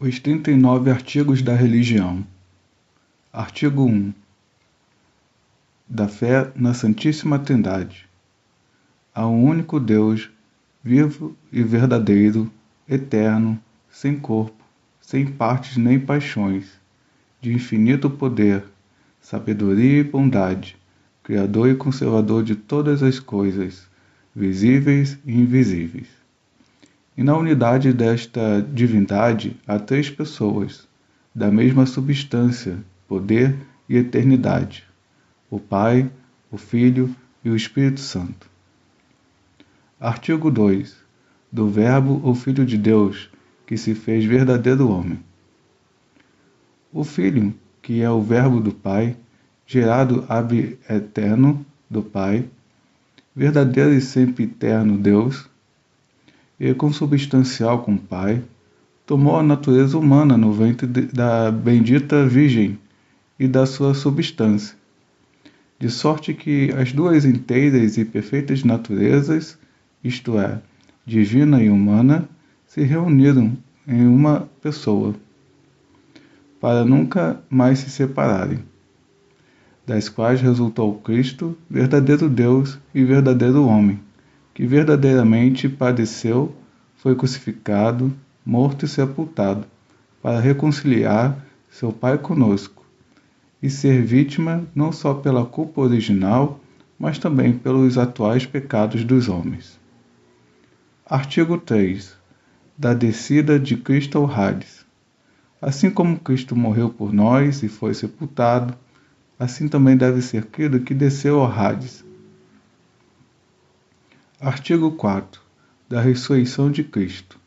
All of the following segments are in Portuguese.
Os 39 artigos da religião. Artigo 1. Da fé na Santíssima Trindade. Há um único Deus, vivo e verdadeiro, eterno, sem corpo, sem partes nem paixões, de infinito poder, sabedoria e bondade, Criador e conservador de todas as coisas, visíveis e invisíveis. E na unidade desta divindade há três pessoas, da mesma substância, poder e eternidade: o Pai, o Filho e o Espírito Santo. Artigo 2. Do Verbo, o Filho de Deus, que se fez verdadeiro homem. O Filho, que é o Verbo do Pai, gerado ab eterno do Pai, verdadeiro e sempre eterno Deus, e consubstancial com o Pai, tomou a natureza humana no ventre da bendita Virgem e da sua substância, de sorte que as duas inteiras e perfeitas naturezas, isto é, divina e humana, se reuniram em uma pessoa, para nunca mais se separarem, das quais resultou Cristo, verdadeiro Deus e verdadeiro homem, que verdadeiramente padeceu, foi crucificado, morto e sepultado, para reconciliar seu Pai conosco, e ser vítima não só pela culpa original, mas também pelos atuais pecados dos homens. Artigo 3. Da descida de Cristo ao Hades. Assim como Cristo morreu por nós e foi sepultado, assim também deve ser crido que desceu ao Hades. Artigo 4. Da ressurreição de Cristo.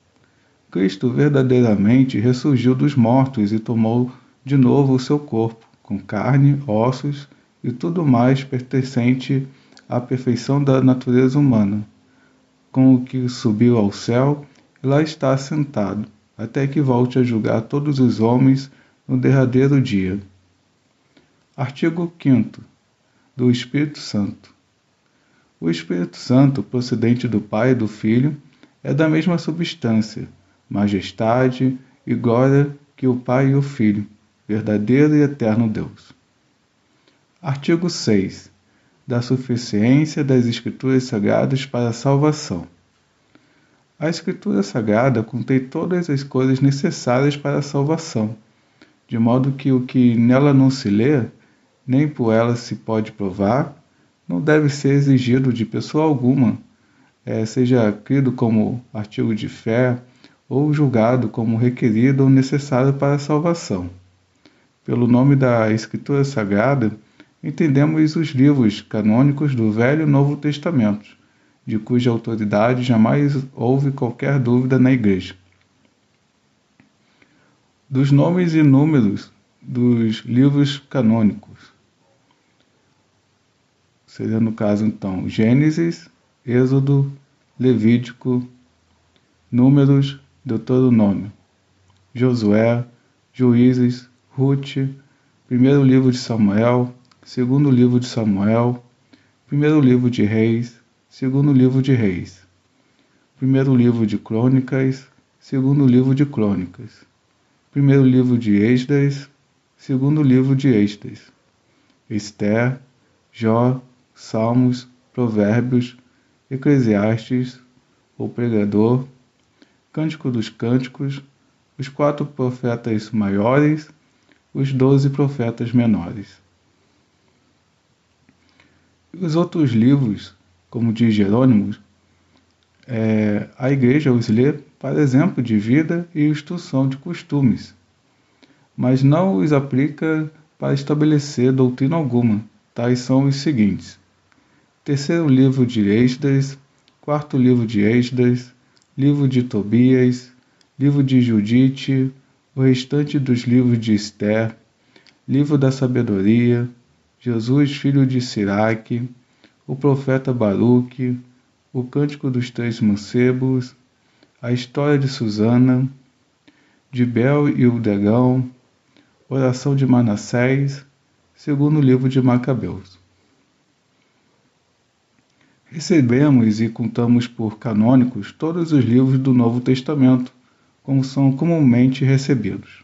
Cristo verdadeiramente ressurgiu dos mortos e tomou de novo o seu corpo, com carne, ossos e tudo mais pertencente à perfeição da natureza humana, com o que subiu ao céu e lá está assentado, até que volte a julgar todos os homens no derradeiro dia. Artigo 5. Do Espírito Santo. O Espírito Santo, procedente do Pai e do Filho, é da mesma substância, majestade e glória que o Pai e o Filho, verdadeiro e eterno Deus. Artigo 6. Da suficiência das Escrituras Sagradas para a salvação. A Escritura Sagrada contém todas as coisas necessárias para a salvação, de modo que o que nela não se lê, nem por ela se pode provar, não deve ser exigido de pessoa alguma, seja crido como artigo de fé ou julgado como requerido ou necessário para a salvação. Pelo nome da Escritura Sagrada, entendemos os livros canônicos do Velho e Novo Testamento, de cuja autoridade jamais houve qualquer dúvida na Igreja. Dos nomes e números dos livros canônicos. Seria, no caso, então, Gênesis, Êxodo, Levítico, Números, Deuteronômio, Josué, Juízes, Rute, primeiro livro de Samuel, segundo livro de Samuel, primeiro livro de Reis, segundo livro de Reis, primeiro livro de Crônicas, segundo livro de Crônicas, primeiro livro de Esdras, segundo livro de Esdras, Ester, Jó, Salmos, Provérbios, Eclesiastes, o Pregador, Cântico dos Cânticos, os 4 profetas maiores, os 12 profetas menores. Os outros livros, como diz Jerônimo, a Igreja os lê para exemplo de vida e instrução de costumes, mas não os aplica para estabelecer doutrina alguma. Tais são os seguintes: terceiro livro de Esdras, quarto livro de Esdras, livro de Tobias, livro de Judite, o restante dos livros de Ester, livro da sabedoria, Jesus filho de Siraque, o profeta Baruque, o cântico dos 3 mancebos, a história de Susana, de Bel e o dragão, oração de Manassés, segundo livro de Macabeus. Recebemos e contamos por canônicos todos os livros do Novo Testamento, como são comumente recebidos.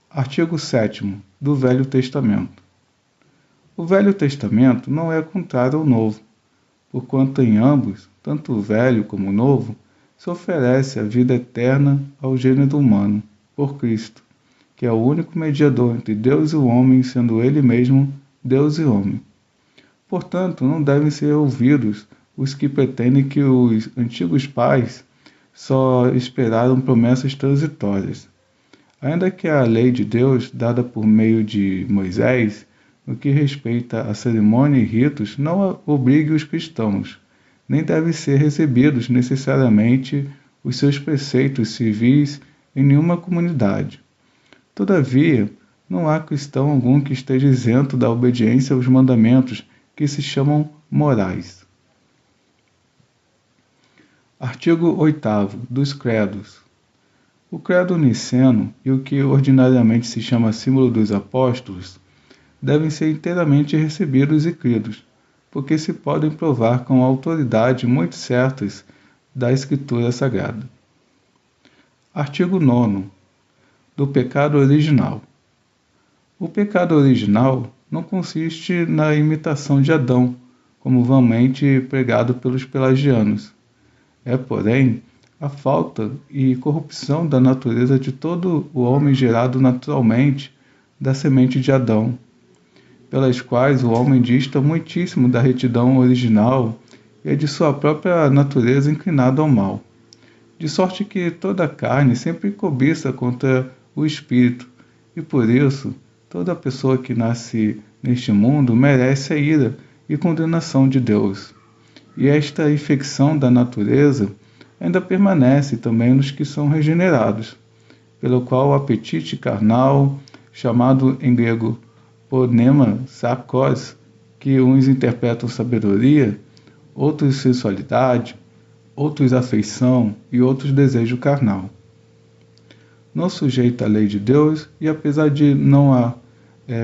Artigo 7º do Velho Testamento. O Velho Testamento não é contrário ao Novo, porquanto em ambos, tanto o Velho como o Novo, se oferece a vida eterna ao gênero humano, por Cristo, que é o único mediador entre Deus e o homem, sendo Ele mesmo Deus e homem. Portanto, não devem ser ouvidos os que pretendem que os antigos pais só esperaram promessas transitórias. Ainda que a lei de Deus, dada por meio de Moisés, no que respeita a cerimônia e ritos, não obrigue os cristãos, nem devem ser recebidos necessariamente os seus preceitos civis em nenhuma comunidade. Todavia, não há cristão algum que esteja isento da obediência aos mandamentos que se chamam morais. Artigo 8º dos Credos. O credo niceno e o que ordinariamente se chama símbolo dos apóstolos devem ser inteiramente recebidos e cridos, porque se podem provar com autoridade muito certas da Escritura Sagrada. Artigo 9º do pecado original. O pecado original não consiste na imitação de Adão, como vãmente pregado pelos pelagianos. É, porém, a falta e corrupção da natureza de todo o homem gerado naturalmente da semente de Adão, pelas quais o homem dista muitíssimo da retidão original e é de sua própria natureza inclinado ao mal. De sorte que toda a carne sempre cobiça contra o espírito, e por isso toda pessoa que nasce neste mundo merece a ira e condenação de Deus. E esta infecção da natureza ainda permanece também nos que são regenerados, pelo qual o apetite carnal, chamado em grego ponema sarkos, que uns interpretam sabedoria, outros sensualidade, outros afeição e outros desejo carnal. Não sujeita à lei de Deus, e apesar de não há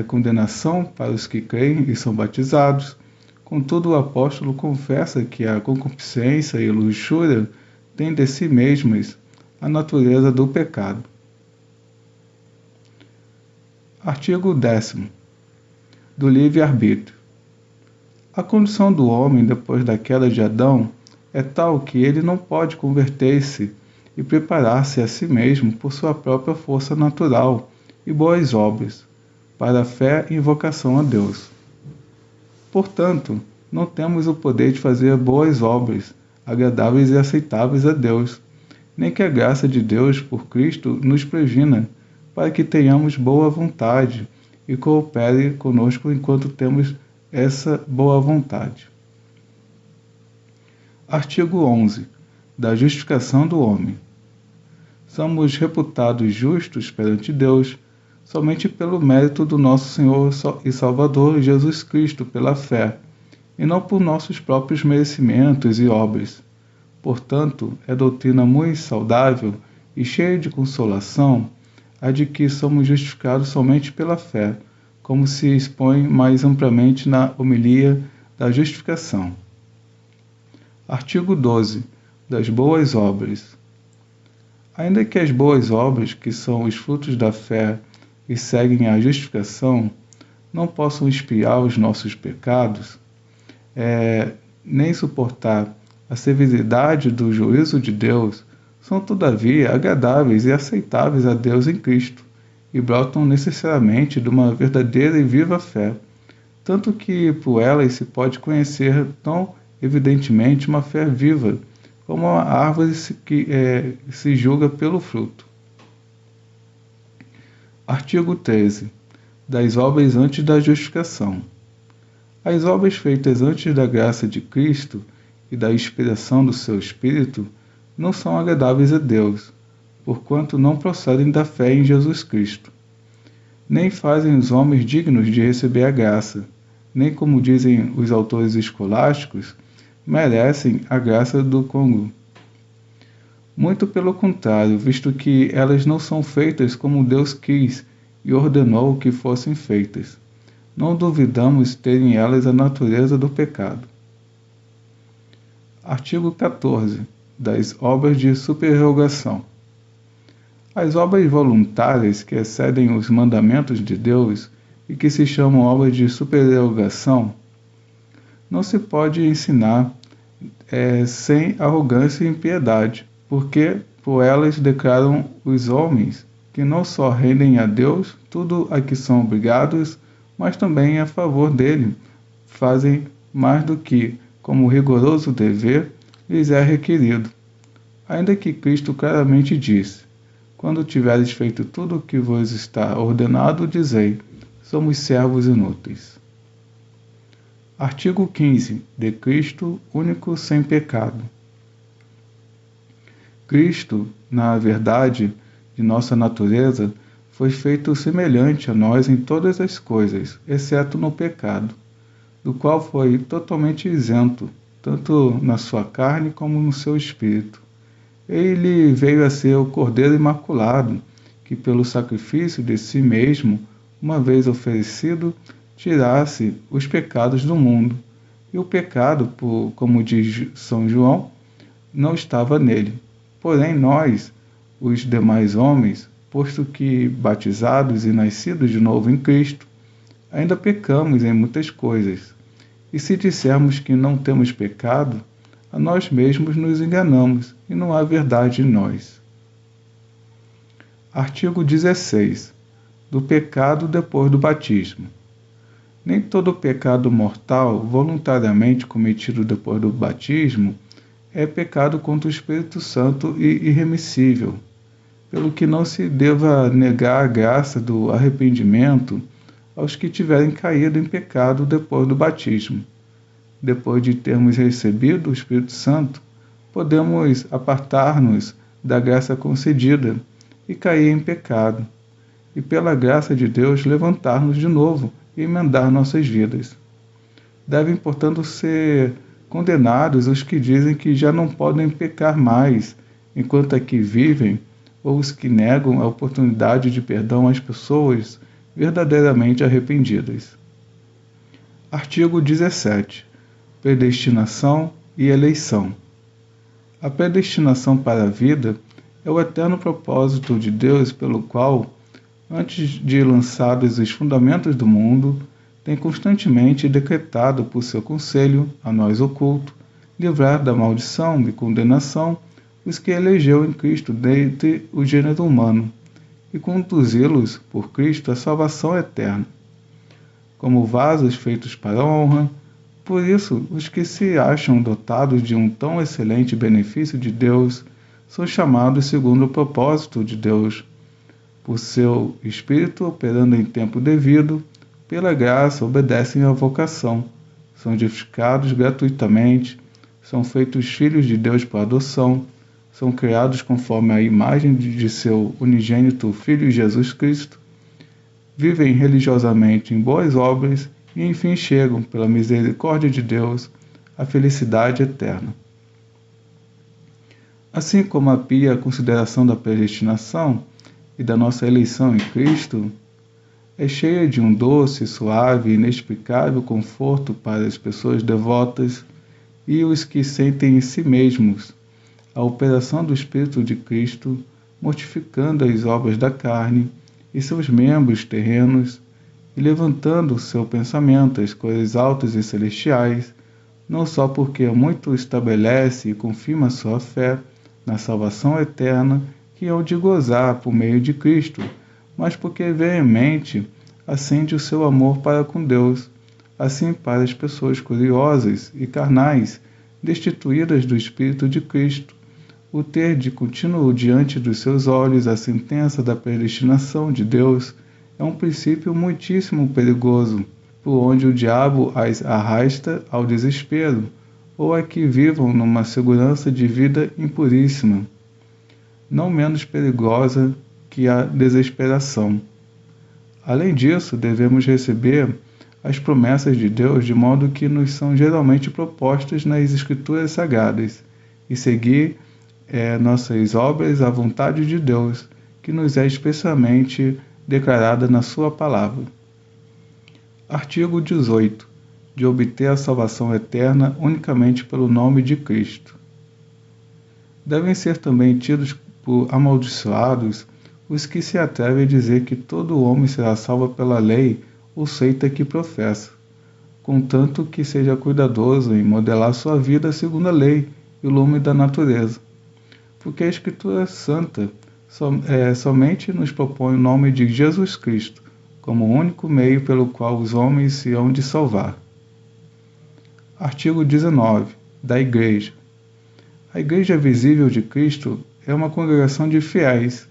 condenação para os que creem e são batizados, contudo o apóstolo confessa que a concupiscência e a luxúria têm de si mesmas a natureza do pecado. Artigo 10º do livre-arbítrio. A condição do homem depois da queda de Adão é tal que ele não pode converter-se e preparar-se a si mesmo por sua própria força natural e boas obras, para a fé e invocação a Deus. Portanto, não temos o poder de fazer boas obras, agradáveis e aceitáveis a Deus, nem que a graça de Deus por Cristo nos previna, para que tenhamos boa vontade e coopere conosco enquanto temos essa boa vontade. Artigo 11. Da justificação do homem. Somos reputados justos perante Deus somente pelo mérito do nosso Senhor e Salvador Jesus Cristo pela fé, e não por nossos próprios merecimentos e obras. Portanto, é doutrina muito saudável e cheia de consolação a de que somos justificados somente pela fé, como se expõe mais amplamente na homilia da justificação. Artigo 12. Das boas obras. Ainda que as boas obras, que são os frutos da fé e seguem a justificação, não possam expiar os nossos pecados, nem suportar a severidade do juízo de Deus, são todavia agradáveis e aceitáveis a Deus em Cristo, e brotam necessariamente de uma verdadeira e viva fé, tanto que por elas se pode conhecer tão evidentemente uma fé viva, como a árvore que se julga pelo fruto. Artigo 13. Das obras antes da justificação. As obras feitas antes da graça de Cristo e da inspiração do seu Espírito não são agradáveis a Deus, porquanto não procedem da fé em Jesus Cristo. Nem fazem os homens dignos de receber a graça, nem, como dizem os autores escolásticos, merecem a graça do congruo. Muito pelo contrário, visto que elas não são feitas como Deus quis e ordenou que fossem feitas. Não duvidamos terem elas a natureza do pecado. Artigo 14. Das obras de supererrogação. As obras voluntárias que excedem os mandamentos de Deus e que se chamam obras de supererogação, não se pode ensinar sem arrogância e impiedade, porque por elas declaram os homens que não só rendem a Deus tudo a que são obrigados, mas também a favor dele fazem mais do que, como rigoroso dever, lhes é requerido. Ainda que Cristo claramente disse: quando tiveres feito tudo o que vos está ordenado, dizei: somos servos inúteis. Artigo 15. De Cristo, único sem pecado. Cristo, na verdade de nossa natureza, foi feito semelhante a nós em todas as coisas, exceto no pecado, do qual foi totalmente isento, tanto na sua carne como no seu espírito. Ele veio a ser o Cordeiro Imaculado, que pelo sacrifício de si mesmo, uma vez oferecido, tirasse os pecados do mundo. E o pecado, como diz São João, não estava nele. Porém nós, os demais homens, posto que batizados e nascidos de novo em Cristo, ainda pecamos em muitas coisas. E se dissermos que não temos pecado, a nós mesmos nos enganamos e não há verdade em nós. Artigo 16. Do pecado depois do batismo. Nem todo pecado mortal voluntariamente cometido depois do batismo é pecado contra o Espírito Santo e irremissível, pelo que não se deva negar a graça do arrependimento aos que tiverem caído em pecado depois do batismo. Depois de termos recebido o Espírito Santo, podemos apartar-nos da graça concedida e cair em pecado, e pela graça de Deus levantar-nos de novo e emendar nossas vidas. Devem, portanto, ser condenados os que dizem que já não podem pecar mais enquanto aqui vivem, ou os que negam a oportunidade de perdão às pessoas verdadeiramente arrependidas. Artigo 17. Predestinação e eleição. A predestinação para a vida é o eterno propósito de Deus pelo qual, antes de lançados os fundamentos do mundo, tem constantemente decretado por seu conselho, a nós oculto, livrar da maldição e condenação os que elegeu em Cristo dentre o gênero humano, e conduzi-los por Cristo à salvação eterna. Como vasos feitos para a honra, por isso, os que se acham dotados de um tão excelente benefício de Deus são chamados segundo o propósito de Deus, por seu Espírito operando em tempo devido, pela graça obedecem à vocação, são edificados gratuitamente, são feitos filhos de Deus por adoção, são criados conforme a imagem de seu unigênito Filho Jesus Cristo, vivem religiosamente em boas obras e enfim chegam, pela misericórdia de Deus, à felicidade eterna. Assim como a pia consideração da predestinação e da nossa eleição em Cristo é cheia de um doce, suave e inexplicável conforto para as pessoas devotas e os que sentem em si mesmos a operação do Espírito de Cristo, mortificando as obras da carne e seus membros terrenos, e levantando o seu pensamento às coisas altas e celestiais, não só porque muito estabelece e confirma sua fé na salvação eterna que hão de gozar por meio de Cristo, mas porque veemente acende o seu amor para com Deus, assim para as pessoas curiosas e carnais, destituídas do Espírito de Cristo, o ter de contínuo diante dos seus olhos a sentença da predestinação de Deus é um princípio muitíssimo perigoso, por onde o diabo as arrasta ao desespero, ou a que vivam numa segurança de vida impuríssima, não menos perigosa que a desesperação. Além disso, devemos receber as promessas de Deus de modo que nos são geralmente propostas nas Escrituras Sagradas, e seguir nossas obras à vontade de Deus, que nos é especialmente declarada na sua palavra. Artigo 18. De obter a salvação eterna unicamente pelo nome de Cristo. Devem ser também tidos por amaldiçoados os que se atrevem a dizer que todo homem será salvo pela lei ou seita que professa, contanto que seja cuidadoso em modelar sua vida segundo a lei e o lume da natureza. Porque a Escritura Santa somente nos propõe o nome de Jesus Cristo como o único meio pelo qual os homens se hão de salvar. Artigo 19. Da Igreja. A Igreja visível de Cristo é uma congregação de fiéis,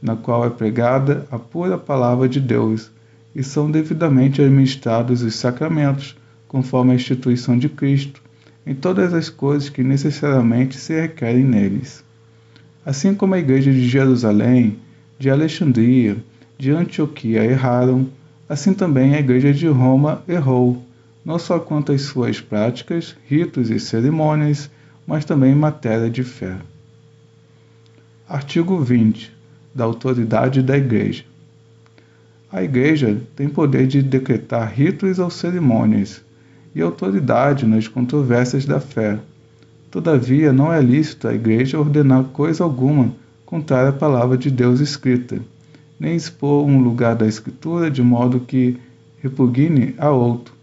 na qual é pregada a pura palavra de Deus, e são devidamente administrados os sacramentos, conforme a instituição de Cristo, em todas as coisas que necessariamente se requerem neles. Assim como a Igreja de Jerusalém, de Alexandria, de Antioquia erraram, assim também a Igreja de Roma errou, não só quanto às suas práticas, ritos e cerimônias, mas também em matéria de fé. Artigo 20. Da autoridade da Igreja. A Igreja tem poder de decretar ritos ou cerimônias, e autoridade nas controvérsias da fé. Todavia, não é lícito à Igreja ordenar coisa alguma contrária à palavra de Deus escrita, nem expor um lugar da Escritura de modo que repugne a outro.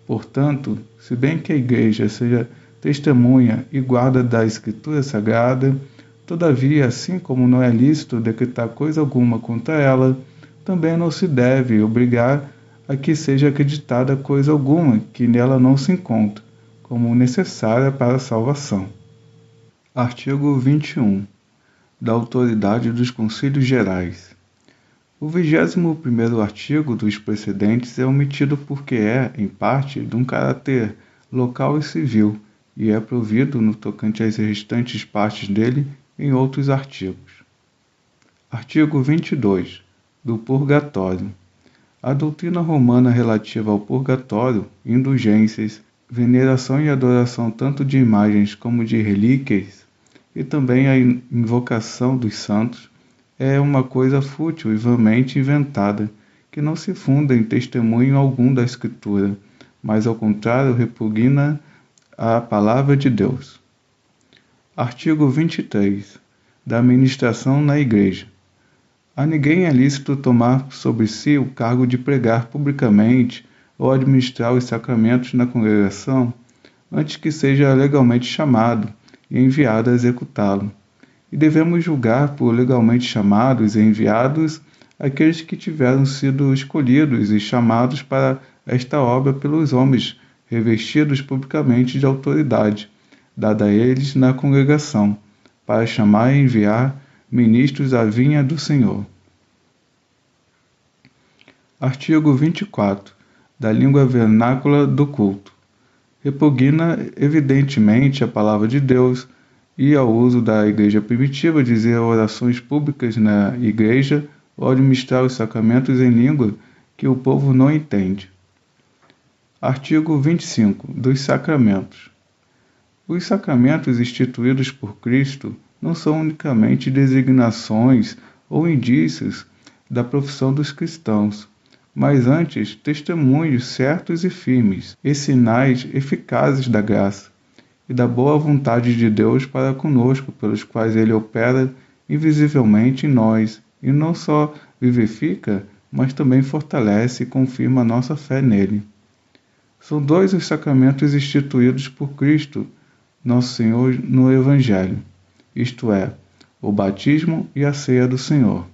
Portanto, se bem que a Igreja seja testemunha e guarda da Escritura Sagrada, todavia, assim como não é lícito decretar coisa alguma contra ela, também não se deve obrigar a que seja acreditada coisa alguma que nela não se encontra, como necessária para a salvação. Artigo 21. Da autoridade dos Concílios Gerais. O 21º artigo dos precedentes é omitido porque é, em parte, de um caráter local e civil, e é provido, no tocante às restantes partes dele, em outros artigos. Artigo 22. Do Purgatório. A doutrina romana relativa ao purgatório, indulgências, veneração e adoração tanto de imagens como de relíquias, e também a invocação dos santos, é uma coisa fútil e vãmente inventada, que não se funda em testemunho algum da Escritura, mas ao contrário repugna a palavra de Deus. Artigo 23. Da administração na Igreja. A ninguém é lícito tomar sobre si o cargo de pregar publicamente ou administrar os sacramentos na congregação, antes que seja legalmente chamado e enviado a executá-lo. E devemos julgar por legalmente chamados e enviados aqueles que tiveram sido escolhidos e chamados para esta obra pelos homens, revestidos publicamente de autoridade, dada a eles na congregação, para chamar e enviar ministros à vinha do Senhor. Artigo 24. Da língua vernácula do culto. Repugna evidentemente a palavra de Deus e ao uso da Igreja primitiva dizer orações públicas na Igreja ou administrar os sacramentos em língua que o povo não entende. Artigo 25. Dos sacramentos. Os sacramentos instituídos por Cristo não são unicamente designações ou indícios da profissão dos cristãos, mas antes testemunhos certos e firmes, e sinais eficazes da graça e da boa vontade de Deus para conosco, pelos quais Ele opera invisivelmente em nós, e não só vivifica, mas também fortalece e confirma a nossa fé nele. São dois os sacramentos instituídos por Cristo, nosso Senhor, no Evangelho, isto é, o batismo e a ceia do Senhor.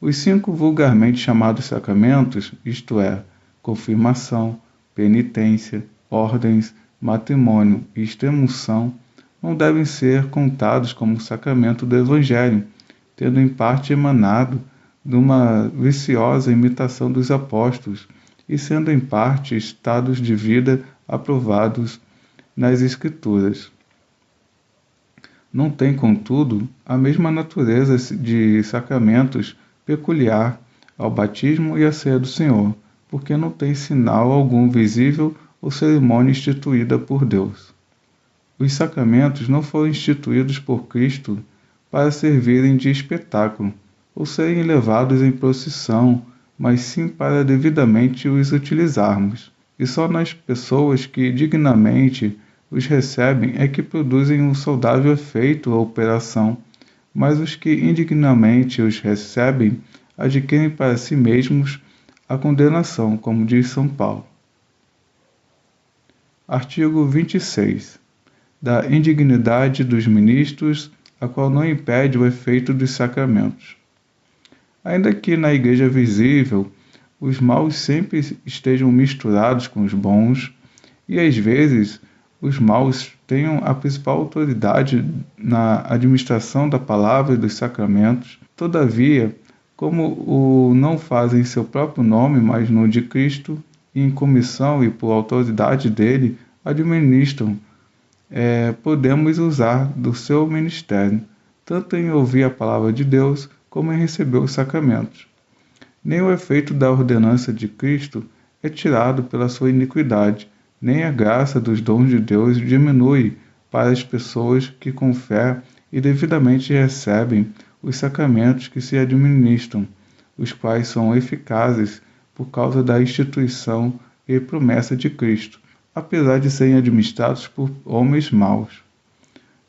Os 5 vulgarmente chamados sacramentos, isto é, confirmação, penitência, ordens, matrimônio e extremunção, não devem ser contados como sacramento do Evangelho, tendo em parte emanado de uma viciosa imitação dos apóstolos e sendo em parte estados de vida aprovados nas Escrituras. Não tem, contudo, a mesma natureza de sacramentos peculiar ao batismo e à ceia do Senhor, porque não tem sinal algum visível ou cerimônia instituída por Deus. Os sacramentos não foram instituídos por Cristo para servirem de espetáculo ou serem levados em procissão, mas sim para devidamente os utilizarmos. E só nas pessoas que dignamente os recebem é que produzem um saudável efeito a operação, mas os que indignamente os recebem adquirem para si mesmos a condenação, como diz São Paulo. Artigo 26. Da indignidade dos ministros, a qual não impede o efeito dos sacramentos. Ainda que na igreja visível os maus sempre estejam misturados com os bons, e às vezes os maus tenham a principal autoridade na administração da palavra e dos sacramentos, todavia, como o não fazem em seu próprio nome, mas no de Cristo, e em comissão e por autoridade dele, administram, podemos usar do seu ministério, tanto em ouvir a palavra de Deus, como em receber os sacramentos. Nem o efeito da ordenança de Cristo é tirado pela sua iniquidade, nem a graça dos dons de Deus diminui para as pessoas que com fé e devidamente recebem os sacramentos que se administram, os quais são eficazes por causa da instituição e promessa de Cristo, apesar de serem administrados por homens maus.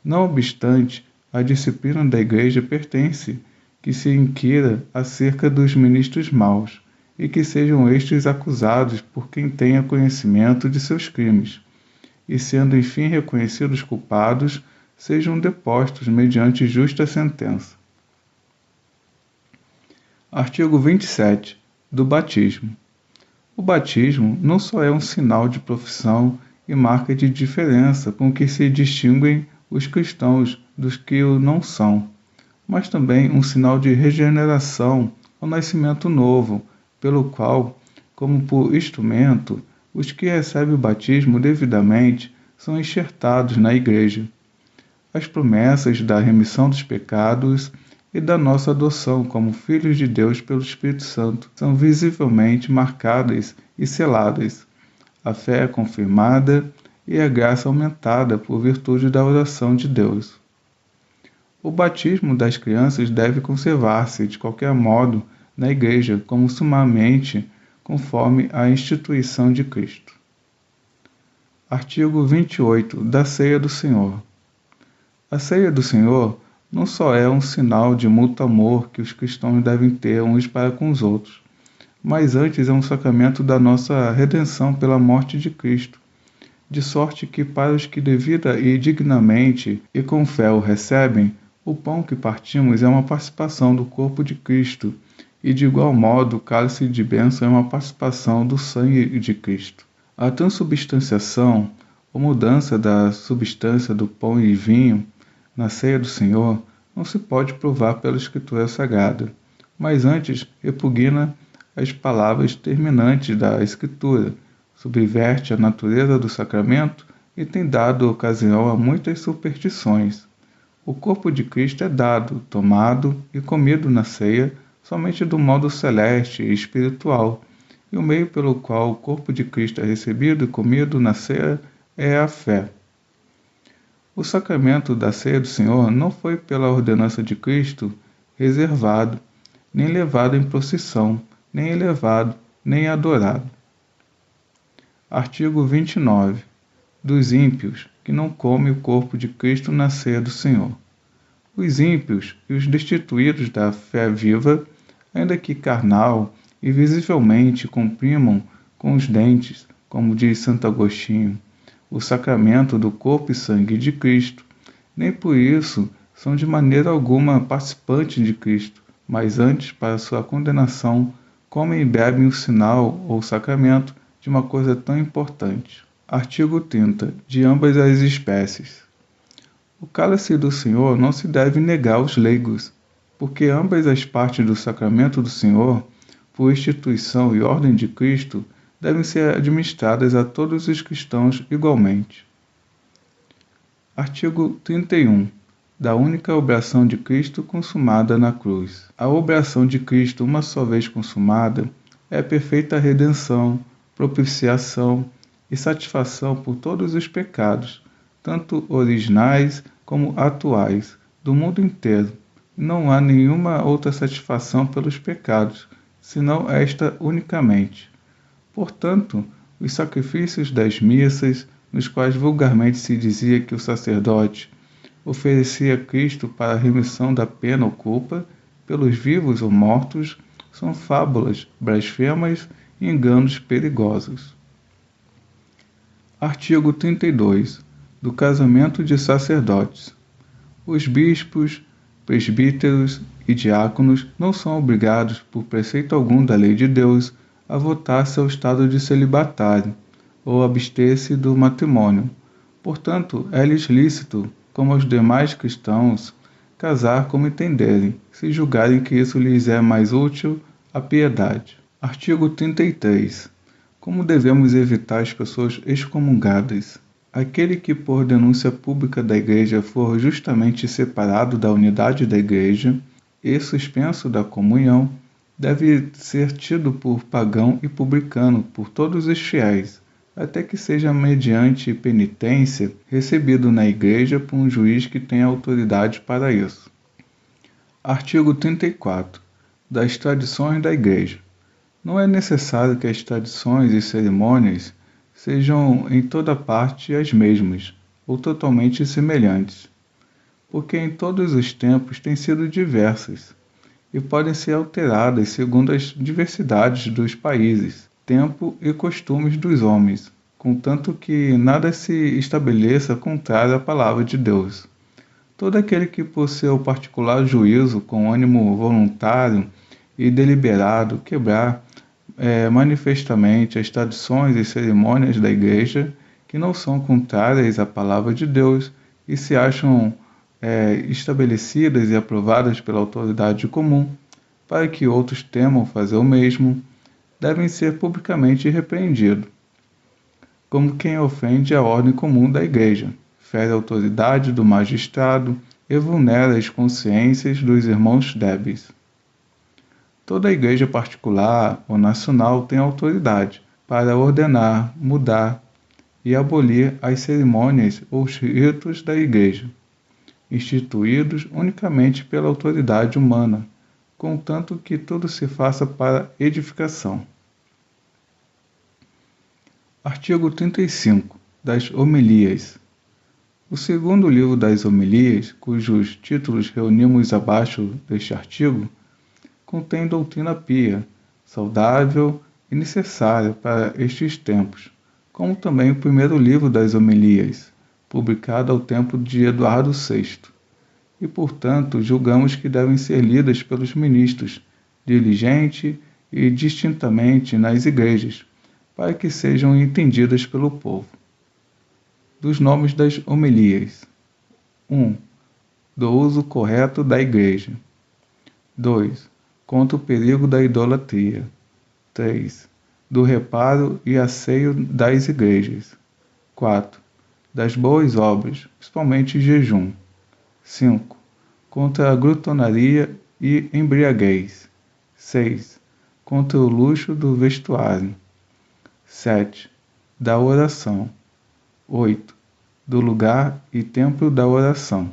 Não obstante, a disciplina da Igreja pertence que se inquira acerca dos ministros maus, e que sejam estes acusados por quem tenha conhecimento de seus crimes, e sendo enfim reconhecidos culpados, sejam depostos mediante justa sentença. Artigo 27. Do batismo. O batismo não só é um sinal de profissão e marca de diferença com que se distinguem os cristãos dos que o não são, mas também um sinal de regeneração ao nascimento novo, pelo qual, como por instrumento, os que recebem o batismo devidamente são enxertados na Igreja. As promessas da remissão dos pecados e da nossa adoção como filhos de Deus pelo Espírito Santo são visivelmente marcadas e seladas. A fé é confirmada e a graça aumentada por virtude da oração de Deus. O batismo das crianças deve conservar-se, de qualquer modo, na Igreja, como sumamente conforme a instituição de Cristo. Artigo 28. Da Ceia do Senhor. A Ceia do Senhor não só é um sinal de mútuo amor que os cristãos devem ter uns para com os outros, mas antes é um sacramento da nossa redenção pela morte de Cristo, de sorte que para os que devida e dignamente e com fé o recebem, o pão que partimos é uma participação do corpo de Cristo, e de igual modo o cálice de bênção é uma participação do sangue de Cristo. A transubstanciação, ou mudança da substância do pão e vinho, na ceia do Senhor, não se pode provar pela Escritura Sagrada, mas antes repugna as palavras terminantes da Escritura, subverte a natureza do sacramento e tem dado ocasião a muitas superstições. O corpo de Cristo é dado, tomado e comido na ceia somente do modo celeste e espiritual, e o meio pelo qual o corpo de Cristo é recebido e comido na ceia é a fé. O sacramento da ceia do Senhor não foi pela ordenança de Cristo reservado, nem levado em procissão, nem elevado, nem adorado. Artigo 29. Dos ímpios, que não comem o corpo de Cristo na ceia do Senhor. Os ímpios e os destituídos da fé viva, ainda que carnal e visivelmente comprimam com os dentes, como diz Santo Agostinho, o sacramento do corpo e sangue de Cristo, nem por isso são de maneira alguma participantes de Cristo, mas antes, para sua condenação, comem e bebem o sinal ou sacramento de uma coisa tão importante. Artigo 30. De ambas as espécies. O cálice do Senhor não se deve negar aos leigos, porque ambas as partes do sacramento do Senhor, por instituição e ordem de Cristo, devem ser administradas a todos os cristãos igualmente. Artigo 31. Da única oblação de Cristo consumada na cruz. A oblação de Cristo, uma só vez consumada, é a perfeita redenção, propiciação e satisfação por todos os pecados, tanto originais como atuais, do mundo inteiro. Não há nenhuma outra satisfação pelos pecados, senão esta unicamente. Portanto, os sacrifícios das missas, nos quais vulgarmente se dizia que o sacerdote, oferecia Cristo para a remissão da pena ou culpa pelos vivos ou mortos, são fábulas, blasfemas e enganos perigosos. Artigo 32. Do casamento de sacerdotes. Os bispos, presbíteros e diáconos não são obrigados, por preceito algum da lei de Deus, a votar seu estado de celibatário ou abster-se do matrimônio. Portanto, é-lhes lícito, como aos demais cristãos, casar como entenderem, se julgarem que isso lhes é mais útil à piedade. Artigo 33. Como devemos evitar as pessoas excomungadas? Aquele que por denúncia pública da Igreja for justamente separado da unidade da Igreja e suspenso da comunhão, deve ser tido por pagão e publicano por todos os fiéis, até que seja mediante penitência recebido na Igreja por um juiz que tenha autoridade para isso. Artigo 34. Das tradições da Igreja. Não é necessário que as tradições e cerimônias sejam em toda parte as mesmas, ou totalmente semelhantes, porque em todos os tempos têm sido diversas, e podem ser alteradas segundo as diversidades dos países, tempo e costumes dos homens, contanto que nada se estabeleça contrário à palavra de Deus. Todo aquele que por seu particular juízo, com ânimo voluntário e deliberado, quebrar manifestamente as tradições e cerimônias da Igreja, que não são contrárias à palavra de Deus e se acham estabelecidas e aprovadas pela autoridade comum, para que outros temam fazer o mesmo, devem ser publicamente repreendidos, como quem ofende a ordem comum da Igreja, fere a autoridade do magistrado e vulnera as consciências dos irmãos débeis. Toda a igreja particular ou nacional tem autoridade para ordenar, mudar e abolir as cerimônias ou os ritos da igreja, instituídos unicamente pela autoridade humana, contanto que tudo se faça para edificação. Artigo 35. Das homilias. O segundo livro das homilias, cujos títulos reunimos abaixo deste artigo, contém doutrina pia, saudável e necessária para estes tempos, como também o primeiro livro das homilias, publicado ao tempo de Eduardo VI, e, portanto, julgamos que devem ser lidas pelos ministros, diligente e distintamente nas igrejas, para que sejam entendidas pelo povo. Dos nomes das homilias. 1. Do uso correto da igreja. 2. Contra o perigo da idolatria. 3. Do reparo e asseio das igrejas. 4. Das boas obras, principalmente jejum. 5. Contra a glutonaria e embriaguez. 6. Contra o luxo do vestuário. 7. Da oração. 8. Do lugar e templo da oração.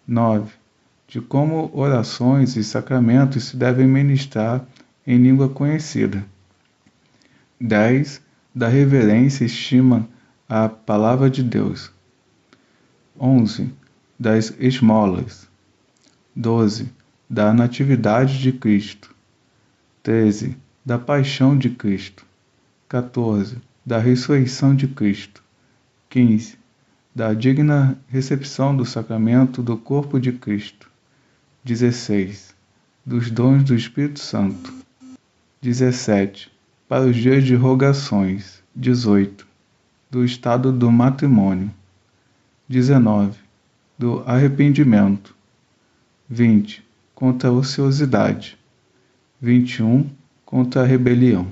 9. De como orações e sacramentos se devem ministrar em língua conhecida. 10. Da reverência e estima à palavra de Deus. 11. Das esmolas. 12. Da natividade de Cristo. 13. Da paixão de Cristo. 14. Da ressurreição de Cristo. 15. Da digna recepção do sacramento do corpo de Cristo. 16. Dos dons do Espírito Santo. 17. Para os dias de rogações. 18. Do estado do matrimônio. 19. Do arrependimento. 20. Contra a ociosidade. 21. Contra a rebelião.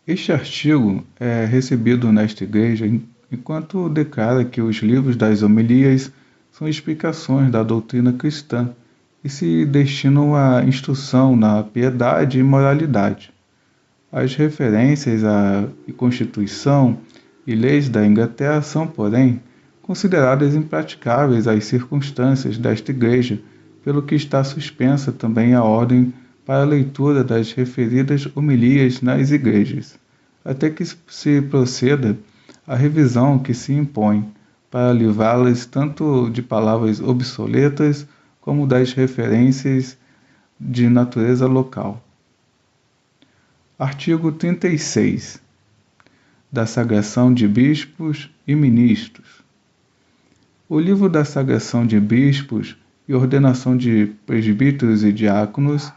Este artigo é recebido nesta igreja enquanto declara que os livros das homilias são explicações da doutrina cristã e se destinam à instrução na piedade e moralidade. As referências à Constituição e leis da Inglaterra são, porém, consideradas impraticáveis às circunstâncias desta igreja, pelo que está suspensa também a ordem para a leitura das referidas homilias nas igrejas, até que se proceda à revisão que se impõe, para livrá-las tanto de palavras obsoletas como das referências de natureza local. Artigo 36. Da sagração de bispos e ministros. O livro da sagração de bispos e ordenação de presbíteros e diáconos,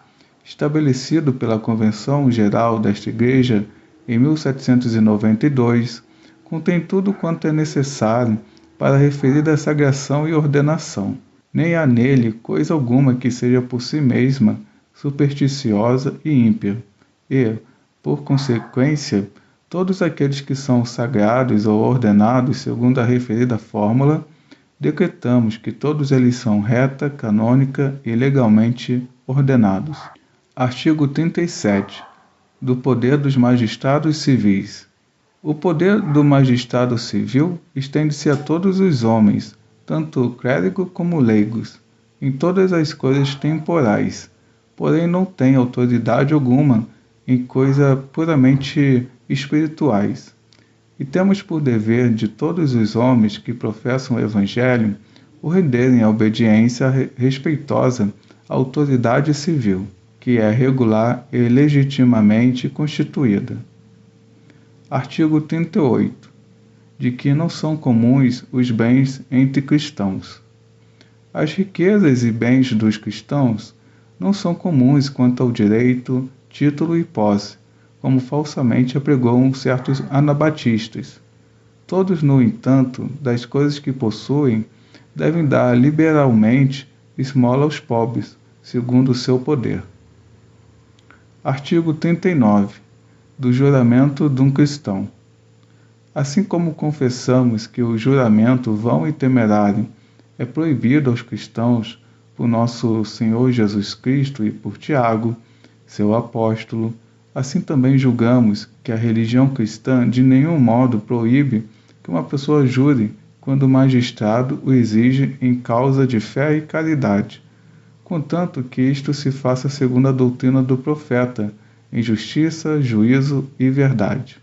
estabelecido pela Convenção Geral desta Igreja em 1792, contém tudo quanto é necessário para a referida sagração e ordenação. Nem há nele coisa alguma que seja por si mesma supersticiosa e ímpia, e, por consequência, todos aqueles que são sagrados ou ordenados segundo a referida fórmula, decretamos que todos eles são reta, canônica e legalmente ordenados. Artigo 37. Do poder dos magistrados civis. O poder do magistrado civil estende-se a todos os homens, tanto clérigo como leigos, em todas as coisas temporais, porém não tem autoridade alguma em coisas puramente espirituais. E temos por dever de todos os homens que professam o Evangelho o renderem a obediência respeitosa à autoridade civil, que é regular e legitimamente constituída. Artigo 38. De que não são comuns os bens entre cristãos. As riquezas e bens dos cristãos não são comuns quanto ao direito, título e posse, como falsamente apregou certos anabatistas. Todos, no entanto, das coisas que possuem, devem dar liberalmente esmola aos pobres, segundo o seu poder. Artigo 39. Do juramento de um cristão. Assim como confessamos que o juramento vão e temerário é proibido aos cristãos por nosso Senhor Jesus Cristo e por Tiago, seu apóstolo, assim também julgamos que a religião cristã de nenhum modo proíbe que uma pessoa jure quando o magistrado o exige em causa de fé e caridade, contanto que isto se faça segundo a doutrina do profeta, em justiça, juízo e verdade.